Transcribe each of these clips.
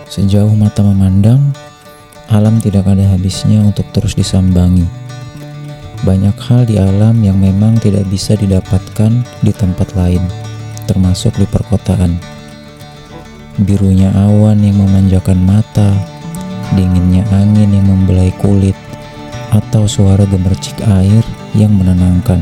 Sejauh mata memandang, alam tidak ada habisnya untuk terus disambangi. Banyak hal di alam yang memang tidak bisa didapatkan di tempat lain, termasuk di perkotaan. Birunya awan yang memanjakan mata, dinginnya angin yang membelai kulit, atau suara gemercik air yang menenangkan.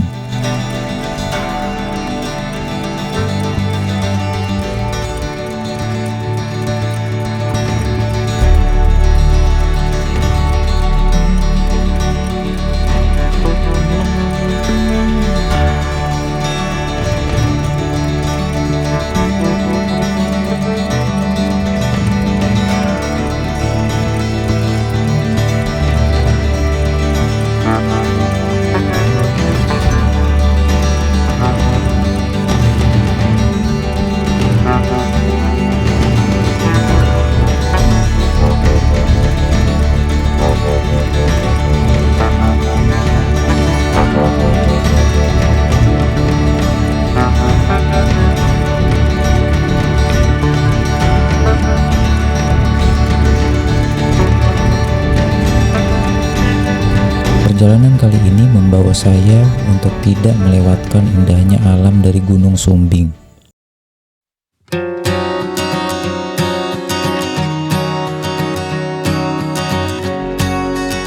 Perjalanan kali ini membawa saya untuk tidak melewatkan indahnya alam dari Gunung Sumbing.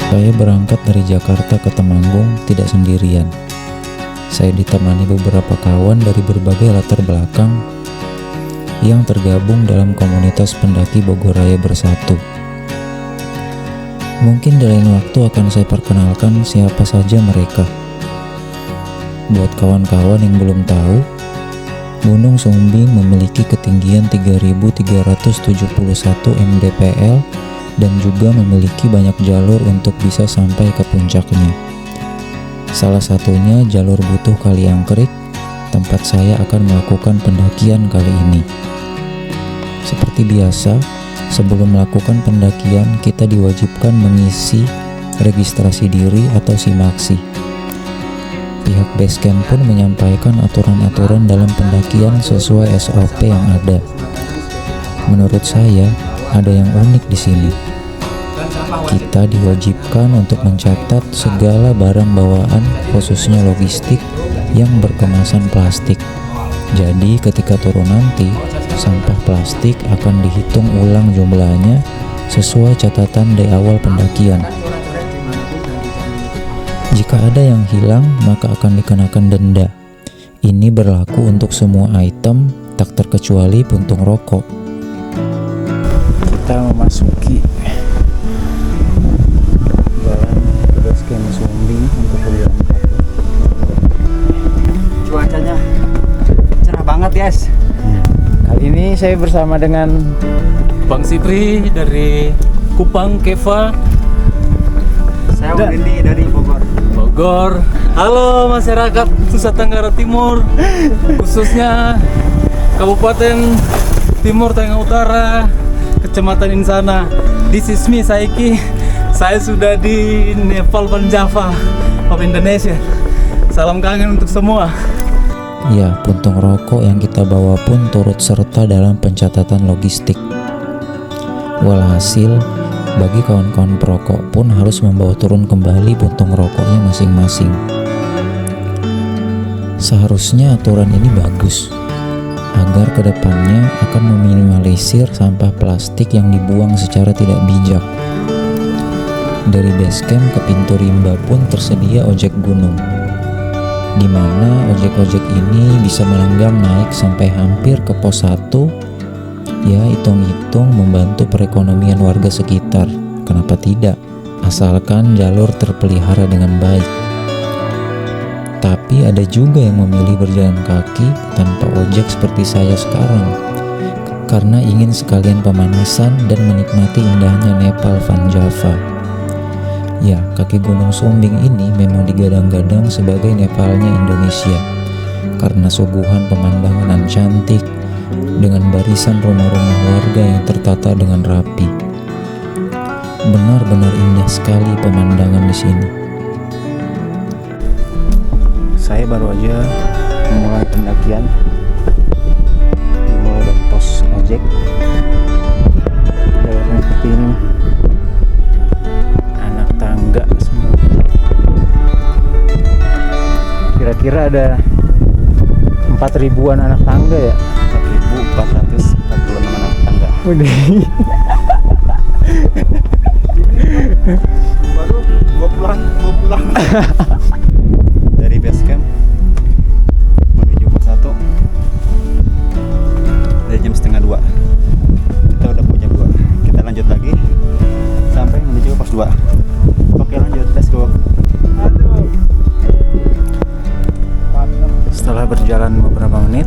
Saya berangkat dari Jakarta ke Temanggung tidak sendirian. Saya ditemani beberapa kawan dari berbagai latar belakang yang tergabung dalam komunitas pendaki Bogor Raya Bersatu. Mungkin di lain waktu akan saya perkenalkan siapa saja mereka. Buat kawan-kawan yang belum tahu, Gunung Sumbing memiliki ketinggian 3.371 mdpl dan juga memiliki banyak jalur untuk bisa sampai ke puncaknya. Salah satunya jalur Butuh Kaliangkrik, tempat saya akan melakukan pendakian kali ini. Seperti biasa, sebelum melakukan pendakian, kita diwajibkan mengisi registrasi diri atau SIMAKSI. Pihak basecamp pun menyampaikan aturan-aturan dalam pendakian sesuai SOP yang ada. Menurut saya, ada yang unik di sini. Kita diwajibkan untuk mencatat segala barang bawaan, khususnya logistik, yang berkemasan plastik. Jadi ketika turun nanti, sampah plastik akan dihitung ulang jumlahnya sesuai catatan di awal pendakian. Jika ada yang hilang, maka akan dikenakan denda. Ini berlaku untuk semua item, tak terkecuali puntung rokok. Kita memasuki jalan ke basecamp Sumbing untuk berjalan kaki. Cuacanya cerah banget, guys. Kali ini saya bersama dengan Bang Sipri dari Kupang Keva. Saya Windy dari Bogor. Halo masyarakat Nusa Tenggara Timur, khususnya Kabupaten Timur Tengah Utara, Kecamatan Insana. This is me, Saiki. Saya sudah di Nepal dan Java of Indonesia. Salam kangen untuk semua. ya, puntung rokok yang kita bawa pun turut serta dalam pencatatan logistik. Walhasil, bagi kawan-kawan perokok pun harus membawa turun kembali puntung rokoknya masing-masing. Seharusnya aturan ini bagus, agar kedepannya akan meminimalisir sampah plastik yang dibuang secara tidak bijak. Dari basecamp ke pintu rimba pun tersedia ojek gunung, di mana ojek-ojek ini bisa melenggang naik sampai hampir ke pos 1. Ya, hitung-hitung membantu perekonomian warga sekitar. Kenapa tidak? Asalkan jalur terpelihara dengan baik. Tapi ada juga yang memilih berjalan kaki tanpa ojek seperti saya sekarang, karena ingin sekalian pemanasan dan menikmati indahnya Nepal van Java. Ya, kaki Gunung Sumbing ini memang digadang-gadang sebagai Nepalnya Indonesia, karena suguhan pemandangan yang cantik dengan barisan rumah-rumah warga yang tertata dengan rapi. Benar-benar indah sekali pemandangan di sini. Saya baru aja memulai pendakian, dimulai dari pos ojek. ada 4.000-an anak tangga ya. 4.446 anak tangga. Udah. Baru gua pulang. Dari base camp menuju pos 1 dari jam setengah 2. Kita udah punya 2. Kita lanjut lagi sampai menuju pos 2. Oke, lanjut, let's go. Setelah berjalan beberapa menit,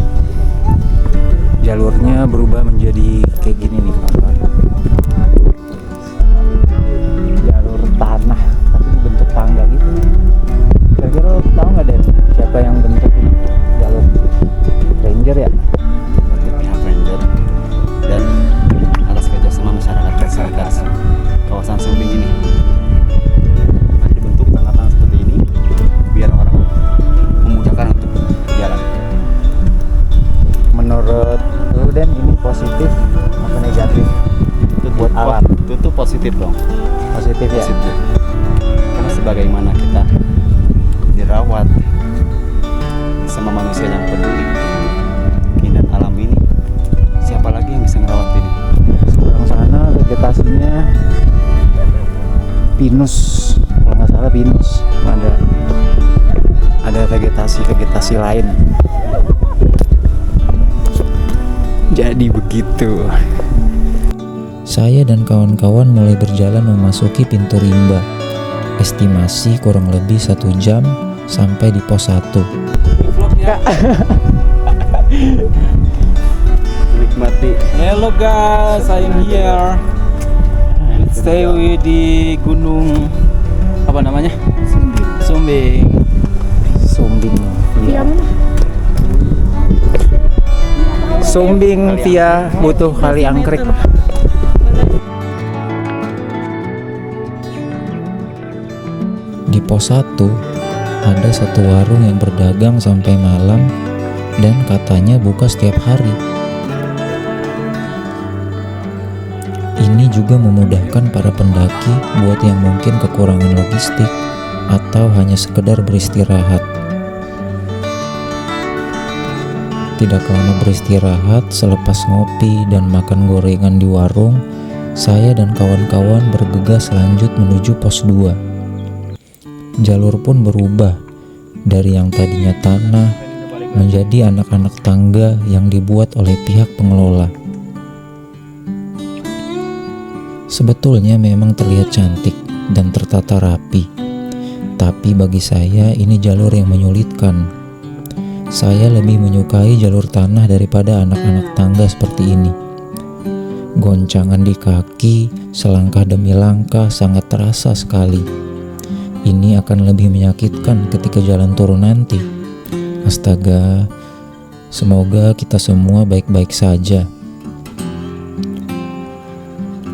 jalurnya berubah menjadi kayak gini nih kawan. Jalur tanah tapi bentuk tangga gitu. Kira-kira lo tahu nggak Den siapa yang bentuk ini jalur? Ranger ya? Dari pihak ranger dan atas kerjasama masyarakat sekitar kawasan Sumbing ini. Nah, dibentuk tangga-tangga seperti ini biar orang memudahkan untuk berjalan. Menurut lu Den ini positif apa negatif? Buat alat Itu positif dong. positif ya? Positif. Karena sebagaimana kita dirawat sama manusia yang peduli keindahan alam ini, siapa lagi yang bisa ngerawat ini? Seberang sana vegetasinya pinus, kalau nggak salah pinus. Ada vegetasi lain. Jadi begitu. Saya dan kawan-kawan mulai berjalan memasuki pintu rimba. Estimasi kurang lebih 1 jam sampai di pos 1. Vlog ya. Nikmati. Hello guys, I'm here. Let's stay di gunung apa namanya? Sumbing. Sumbing via Sumbing via butuh kali angkrek. Di pos 1 ada satu warung yang berdagang sampai malam dan katanya buka setiap hari. Ini juga memudahkan para pendaki buat yang mungkin kekurangan logistik atau hanya sekedar beristirahat. Tidak lama beristirahat, selepas ngopi dan makan gorengan di warung, saya dan kawan-kawan bergegas lanjut menuju pos 2. Jalur pun berubah dari yang tadinya tanah menjadi anak-anak tangga yang dibuat oleh pihak pengelola. Sebetulnya memang terlihat cantik dan tertata rapi, tapi bagi saya ini jalur yang menyulitkan. Saya lebih menyukai jalur tanah daripada anak-anak tangga seperti ini. Goncangan di kaki, selangkah demi langkah sangat terasa sekali. Ini akan lebih menyakitkan ketika jalan turun nanti. Astaga, semoga kita semua baik-baik saja.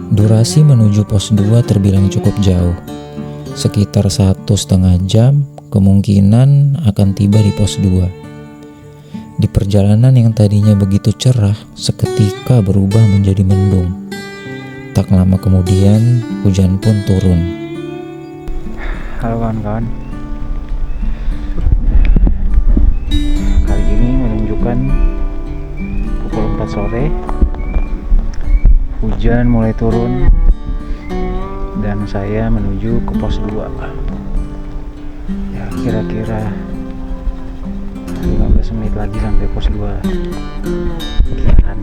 Durasi menuju pos 2 terbilang cukup jauh. Sekitar 1,5 jam kemungkinan akan tiba di pos 2. Di perjalanan yang tadinya begitu cerah, seketika berubah menjadi mendung. Tak lama kemudian, hujan pun turun. Halo kawan-kawan. Kali ini menunjukkan pukul 4 sore. Hujan mulai turun dan saya menuju ke pos 2. Ya, kira-kira 15 menit lagi sampai pos 2. Kiaran.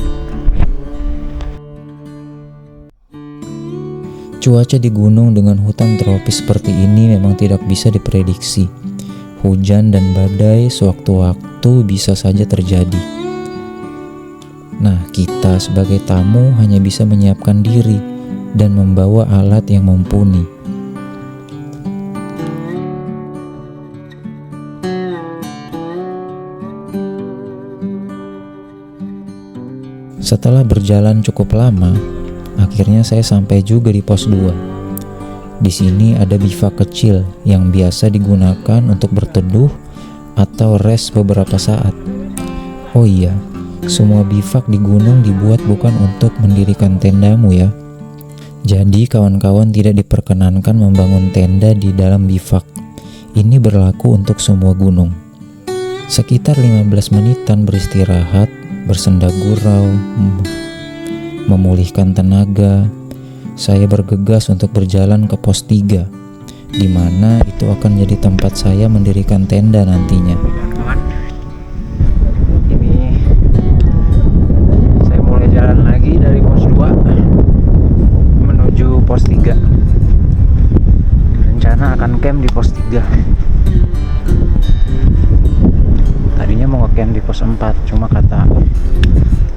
Cuaca di gunung dengan hutan tropis seperti ini memang tidak bisa diprediksi. Hujan dan badai sewaktu-waktu bisa saja terjadi. Nah, kita sebagai tamu hanya bisa menyiapkan diri dan membawa alat yang mumpuni. Setelah berjalan cukup lama, akhirnya saya sampai juga di pos 2. Di sini ada bivak kecil yang biasa digunakan untuk berteduh atau rest beberapa saat. Oh iya, semua bivak di gunung dibuat bukan untuk mendirikan tendamu ya. Jadi kawan-kawan tidak diperkenankan membangun tenda di dalam bivak. Ini berlaku untuk semua gunung. Sekitar 15 menitan beristirahat, bersenda gurau, memulihkan tenaga, saya bergegas untuk berjalan ke pos 3, di mana itu akan jadi tempat saya mendirikan tenda nantinya. Ini saya mulai jalan lagi dari pos 2 menuju pos 3. Rencana akan camp di pos 3. Tadinya mau nge-camp di pos 4, cuma kata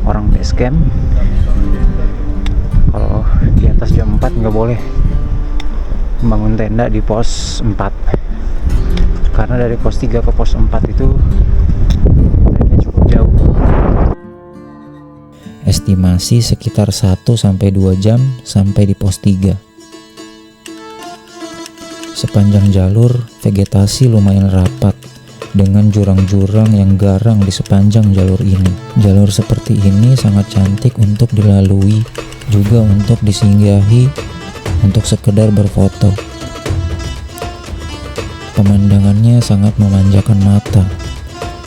orang base camp kalau di atas jam 4 nggak boleh bangun tenda di pos 4, karena dari pos 3 ke pos 4 itu tendanya cukup jauh. Estimasi sekitar 1-2 jam sampai di pos 3. Sepanjang jalur vegetasi lumayan rapat dengan jurang-jurang yang garang di sepanjang jalur ini. Jalur seperti ini sangat cantik untuk dilalui, juga untuk disinggahi, untuk sekedar berfoto. Pemandangannya sangat memanjakan mata.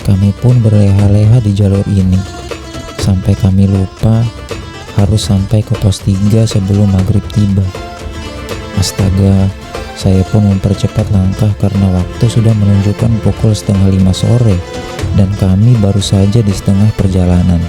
Kami pun berleha-leha di jalur ini, sampai kami lupa harus sampai ke pos 3 sebelum maghrib tiba. Astaga, saya pun mempercepat langkah karena waktu sudah menunjukkan pukul 4:30 sore dan kami baru saja di setengah perjalanan.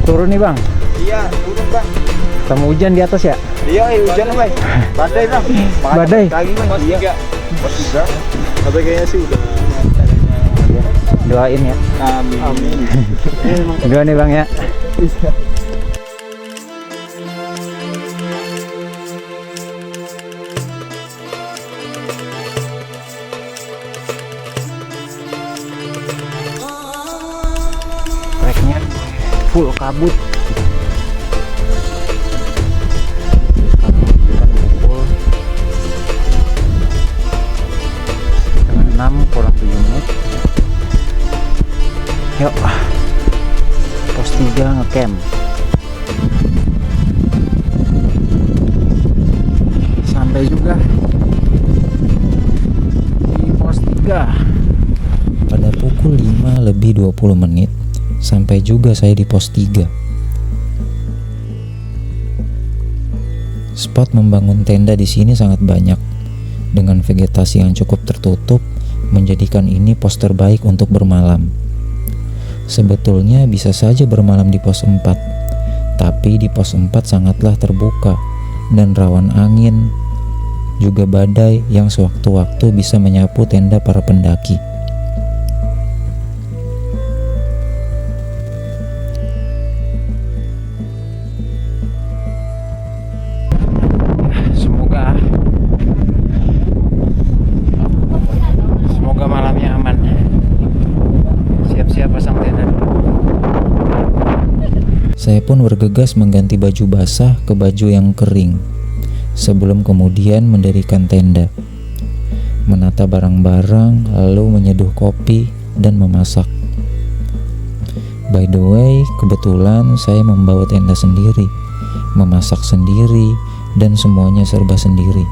Turun nih bang. Iya, turun bang. Sama hujan di atas ya? Iya, hujan bang. Badai bang. Badai. Kaki bang. Iya. Pos 3. Tapi kayaknya sih udah. Doain ya. Amin. Amin. Dua nih bang ya. Treknya full kabut. Pukul 5:30 kurang 7 menit. Yuk, pos 3 ngecamp. Sampai juga di pos 3 pada pukul 5:20 sampai juga saya di pos 3. Spot membangun tenda di sini sangat banyak, dengan vegetasi yang cukup tertutup menjadikan ini pos terbaik untuk bermalam. Sebetulnya bisa saja bermalam di pos 4, tapi di pos 4 sangatlah terbuka dan rawan angin, juga badai yang sewaktu-waktu bisa menyapu tenda para pendaki. Semoga malamnya aman. Siap-siap pasang tenda. Saya pun bergegas mengganti baju basah ke baju yang kering, sebelum kemudian mendirikan tenda, menata barang-barang, lalu menyeduh kopi dan memasak. By the way, kebetulan saya membawa tenda sendiri, memasak sendiri, dan semuanya serba sendiri.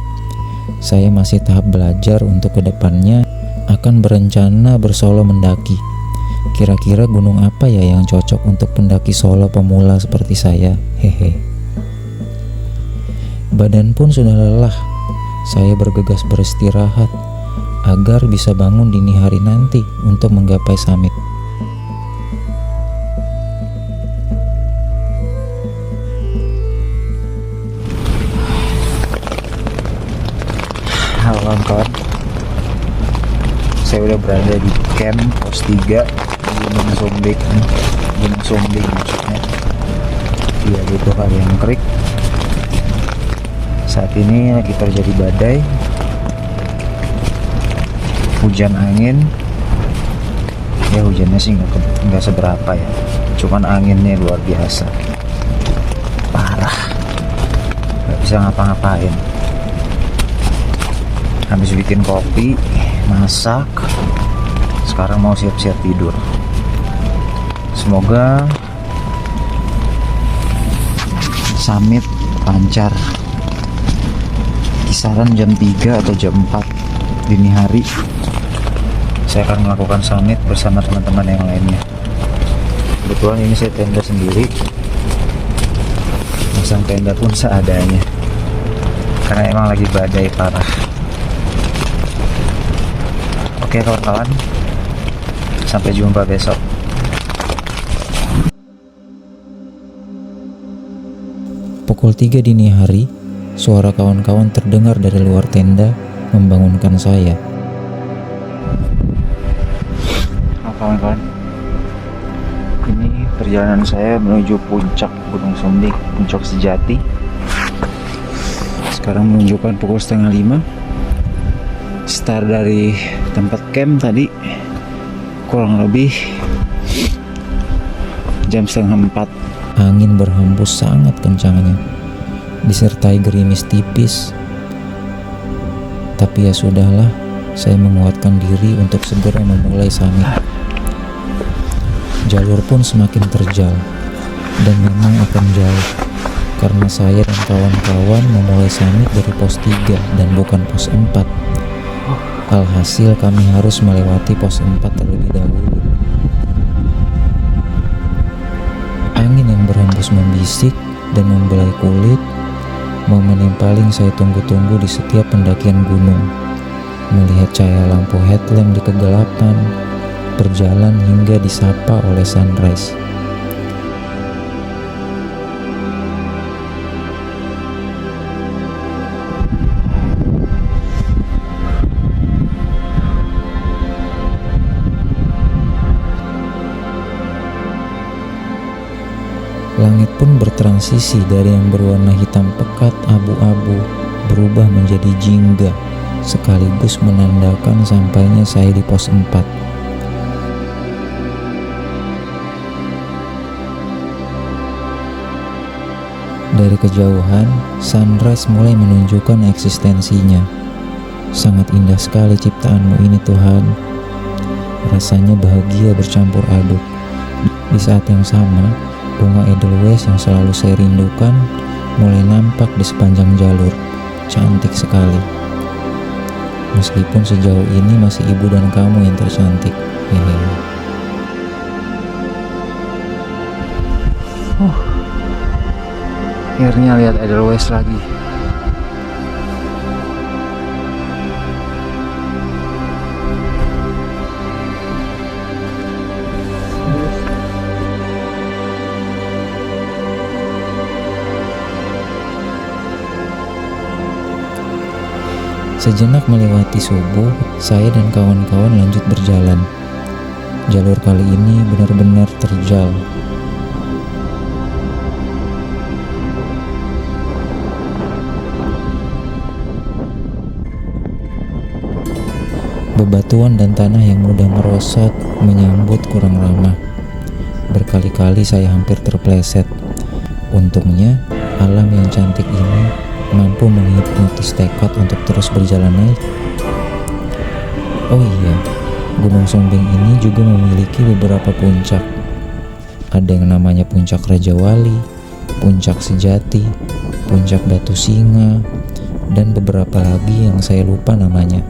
Saya masih tahap belajar untuk kedepannya akan berencana bersolo mendaki. Kira-kira gunung apa ya yang cocok untuk pendaki solo pemula seperti saya? Hehe. Badan pun sudah lelah. Saya bergegas beristirahat agar bisa bangun dini hari nanti untuk menggapai summit. Halo kawan, saya udah berada di camp pos 3 Gunung Sombing maksudnya. Iya, itu Harian Creek. Saat ini lagi terjadi badai, hujan angin. Ya hujannya sih nggak seberapa ya, cuman anginnya luar biasa, parah. bisa ngapa-ngapain. Habis bikin kopi, masak, sekarang mau siap-siap tidur. Semoga summit lancar, kisaran jam 3 atau jam 4 dini hari. Saya akan melakukan summit bersama teman-teman yang lainnya. Kebetulan ini saya tenda sendiri, masang tenda pun seadanya karena emang lagi badai parah. Oke kawan-kawan, sampai jumpa besok. Pukul 3 dini hari, suara kawan-kawan terdengar dari luar tenda membangunkan saya. Kawan-kawan, ini perjalanan saya menuju puncak Gunung Sumbing, puncak sejati. Sekarang menunjukkan pukul 4:30. Start dari tempat camp tadi kurang lebih jam 3:30. Angin berhembus sangat kencangnya, disertai gerimis tipis. Tapi ya sudahlah, saya menguatkan diri untuk segera memulai summit. Jalur pun semakin terjal, dan memang akan jauh, karena saya dan kawan-kawan memulai summit dari pos 3 dan bukan pos 4. Alhasil kami harus melewati pos 4 terlebih dahulu. Angin yang berhembus membisik dan membelai kulit, momen yang paling saya tunggu-tunggu di setiap pendakian gunung. Melihat cahaya lampu headlamp di kegelapan, berjalan hingga disapa oleh sunrise. Langit pun bertransisi dari yang berwarna hitam pekat abu-abu berubah menjadi jingga, sekaligus menandakan sampainya saya di pos 4. Dari kejauhan, sunrise mulai menunjukkan eksistensinya. Sangat indah sekali ciptaanmu ini Tuhan. Rasanya bahagia bercampur aduk. Di saat yang sama, bunga edelweiss yang selalu saya rindukan mulai nampak di sepanjang jalur. Cantik sekali. Meskipun sejauh ini masih ibu dan kamu yang tercantik. Hehehe. Akhirnya lihat edelweiss lagi. Sejenak melewati subuh, saya dan kawan-kawan lanjut berjalan. Jalur kali ini benar-benar terjal. Bebatuan dan tanah yang mudah merosot menyambut kurang ramah. Berkali-kali saya hampir terpleset. Untungnya, alam yang cantik ini mampu menghipnotis tekad untuk terus berjalan naik. Oh iya, Gunung Sumbing ini juga memiliki beberapa puncak. Ada yang namanya Puncak Raja Wali, Puncak Sejati, Puncak Batu Singa, dan beberapa lagi yang saya lupa namanya.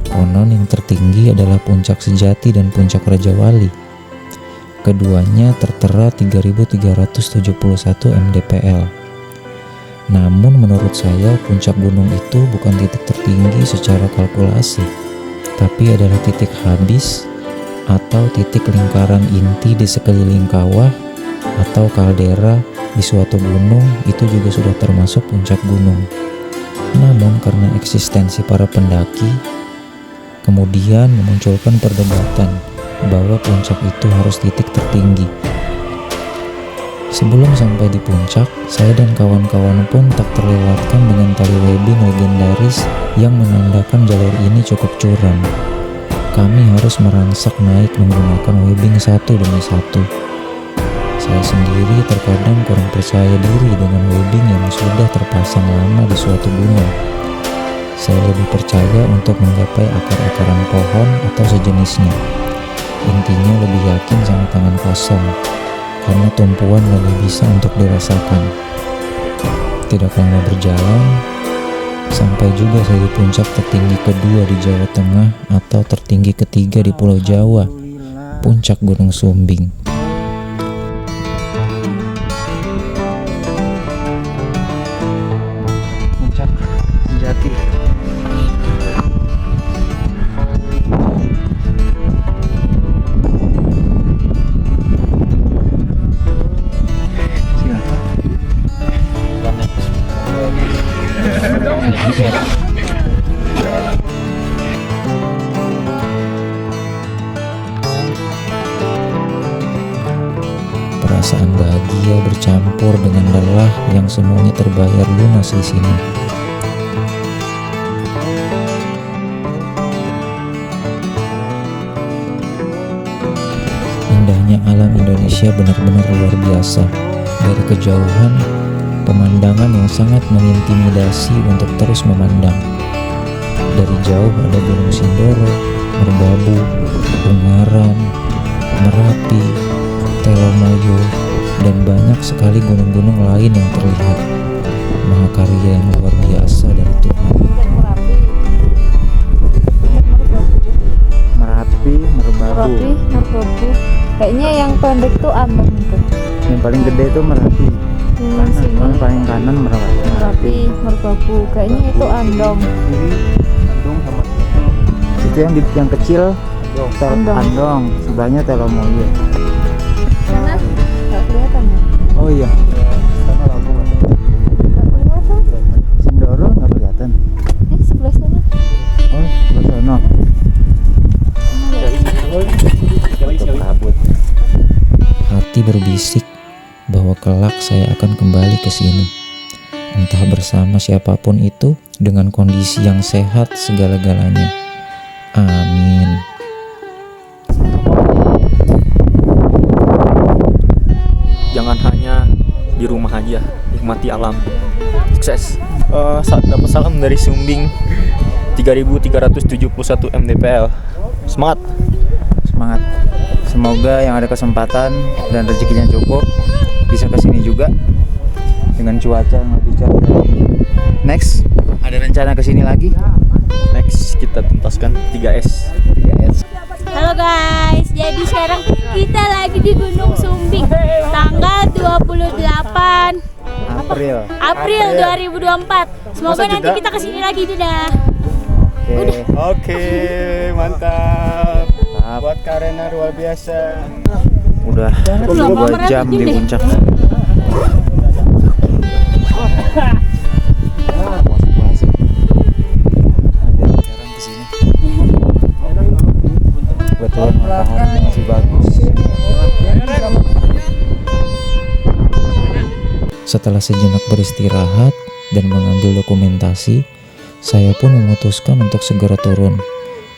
Konon yang tertinggi adalah Puncak Sejati dan Puncak Raja Wali. Keduanya tertera 3.371 mdpl. Namun menurut saya puncak gunung itu bukan titik tertinggi secara kalkulasi, tapi adalah titik habis atau titik lingkaran inti di sekeliling kawah atau kaldera di suatu gunung. Itu juga sudah termasuk puncak gunung. Namun karena eksistensi para pendaki, kemudian memunculkan perdebatan bahwa puncak itu harus titik tertinggi. Sebelum sampai di puncak, saya dan kawan-kawan pun tak terlewatkan dengan tali webbing legendaris yang menandakan jalur ini cukup curam. Kami harus merangsak naik menggunakan webbing satu demi satu. Saya sendiri terkadang kurang percaya diri dengan webbing yang sudah terpasang lama di suatu gunung. Saya lebih percaya untuk menggapai akar-akaran pohon atau sejenisnya. Intinya lebih yakin sama tangan kosong, karena tumpuan lebih bisa untuk dirasakan. Tidak lama berjalan, sampai juga saya di puncak tertinggi kedua di Jawa Tengah atau tertinggi ketiga di Pulau Jawa, puncak Gunung Sumbing. Puncak Jati. Perasaan bahagia bercampur dengan lelah yang semuanya terbayar lunas di sini. Indahnya alam Indonesia benar-benar luar biasa. Dari kejauhan, pemandangan yang sangat mengintimidasi untuk terus memandang. Dari jauh ada Gunung Sindoro, Merbabu, Ungaran, Merapi, Telomoyo, dan banyak sekali gunung-gunung lain yang terlihat. Mahakarya yang luar biasa dari Tuhan. Merapi, Merbabu. Kayaknya yang pendek tuh Ambon itu. Yang paling gede itu Merapi. Yang sini Yang paling kanan Merapi, Merbabu. Kayaknya itu Andong. Kiri Andong sama. Itu yang kecil Andong. Andong. Sebelahnya Telomoyo. Mana? Nggak kelihatan ya? Oh iya. Nggak kelihatan. Sindoro nggak kelihatan. Sebelah sana. Oh, sebelah sana. Hati berbisik bahwa kelak saya akan kembali ke sini. Entah bersama siapapun itu, dengan kondisi yang sehat segala-galanya. Amin. Jangan hanya di rumah aja, nikmati alam. Sukses. Dapat salam dari Sumbing 3371 mdpl. Semangat. Semangat. Semoga yang ada kesempatan dan rezekinya cukup bisa kesini juga dengan cuaca yang lebih cerah dari ini. Next, ada rencana kesini lagi? Next kita tuntaskan 3S. Halo guys, jadi sekarang kita lagi di Gunung Sumbing tanggal 28 April 2024. Semoga nanti kita kesini lagi, dadah. Oke, mantap. Buat Karena luar biasa. Udah 2 jam di puncak. Kebetulan matahari masih bagus. Setelah sejenak beristirahat dan mengambil dokumentasi, saya pun memutuskan untuk segera turun.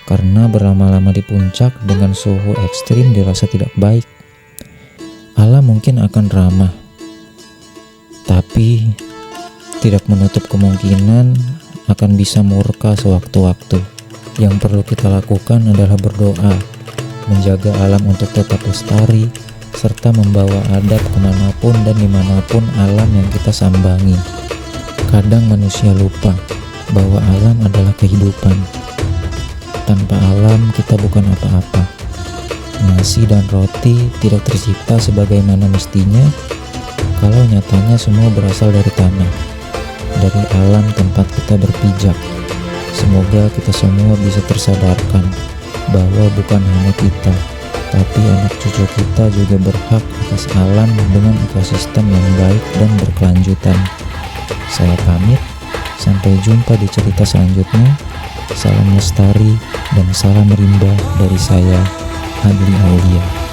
Karena berlama-lama di puncak dengan suhu ekstrim dirasa tidak baik. Alam mungkin akan ramah, tapi tidak menutup kemungkinan akan bisa murka sewaktu-waktu. Yang perlu kita lakukan adalah berdoa, menjaga alam untuk tetap lestari, serta membawa adab kemanapun dan dimanapun alam yang kita sambangi. Kadang manusia lupa bahwa alam adalah kehidupan. Tanpa alam kita bukan apa-apa. Nasi dan roti tidak tercipta sebagaimana mestinya kalau nyatanya semua berasal dari tanah, dari alam tempat kita berpijak. Semoga kita semua bisa tersadarkan bahwa bukan hanya kita, tapi anak cucu kita juga berhak atas alam dengan ekosistem yang baik dan berkelanjutan. Saya pamit, sampai jumpa di cerita selanjutnya. Salam lestari dan salam rimba dari saya, Adli Aulia.